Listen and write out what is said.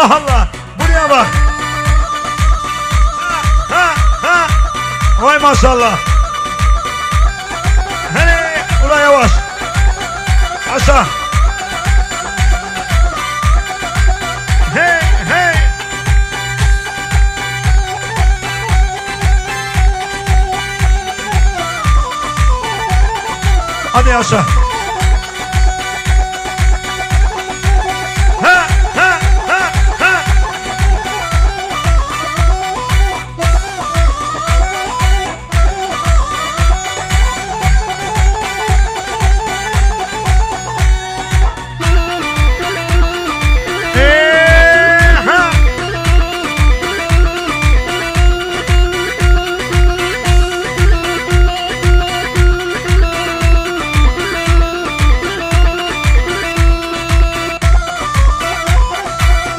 Allah Allah. Buraya bak. Ha, ha. Vay maşallah. Hele buraya yavaş. Aşağı. Hey hey. Hadi aşağı.